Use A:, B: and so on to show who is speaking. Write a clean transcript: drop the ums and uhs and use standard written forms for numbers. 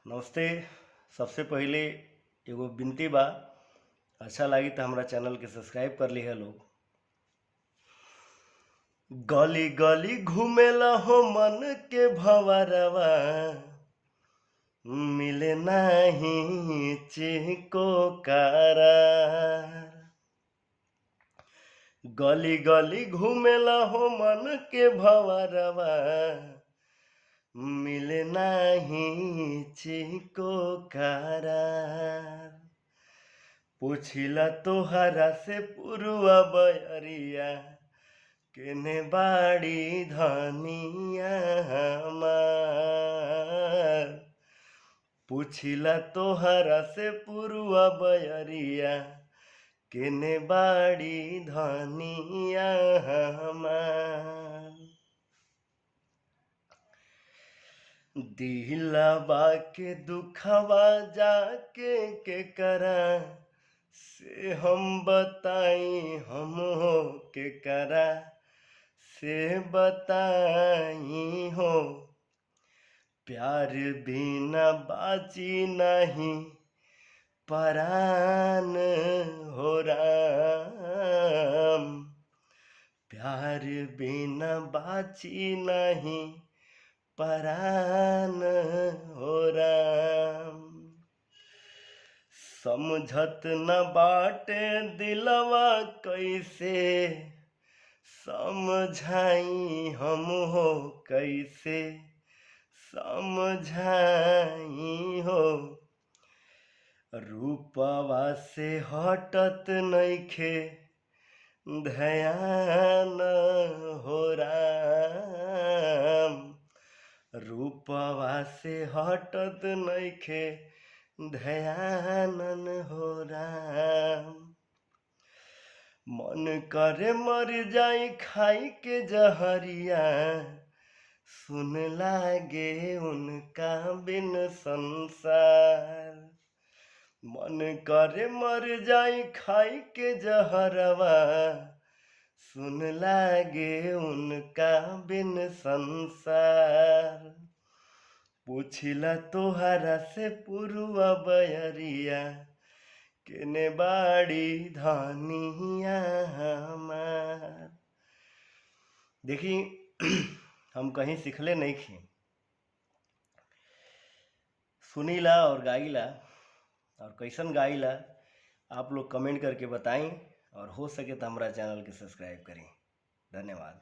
A: नमस्ते। सबसे पहिले एगो विनती बा, अच्छा लगी तो हमारा चैनल के सब्सक्राइब कर लिहे लोग। गली गली घूमेला हो मन के भंवरवा, मिले नहीं चिको करार। गली गली घूमेला हो मन के भंवरवा, मिले नहीं चिको करार। पूछिला तोहरा से पुरुआ बयरिया, केने बाड़ी धनिया हमार। पूछिला तोहरा से पुरुआ बयरिया, केने बाड़ी धनिया हमार। दिलवा के दुखवा जाके के करा से हम बताई, हम हो के करा से बताई हो। प्यार बिना बाची नहीं परान हो राम। प्यार बिना बाची नहीं परान हो राम। समझत न बाटे दिलवा कैसे समझाई, हम हो कैसे समझाई हो। रूपवा से हटत नइखे ध्यान हो राम। रूपवा से हटत नइखे ध्यान हो राम। मन करे मर जाई खाई के जहरिया, सुन लागे उनका बिन संसार। मन करे मर जाई खाई के जहरवा, सुन लागे उनका बिन संसार। पूछिला तोहरा से पुरुआ बयरिया, केने बाड़ी धनिया हमार। देखी हम कहीं सीखले नहीं खी, सुनीला और गाइला, और कैसन गाइला आप लोग कमेंट करके बताएं, और हो सके तो हमारा चैनल के सब्सक्राइब करें। धन्यवाद।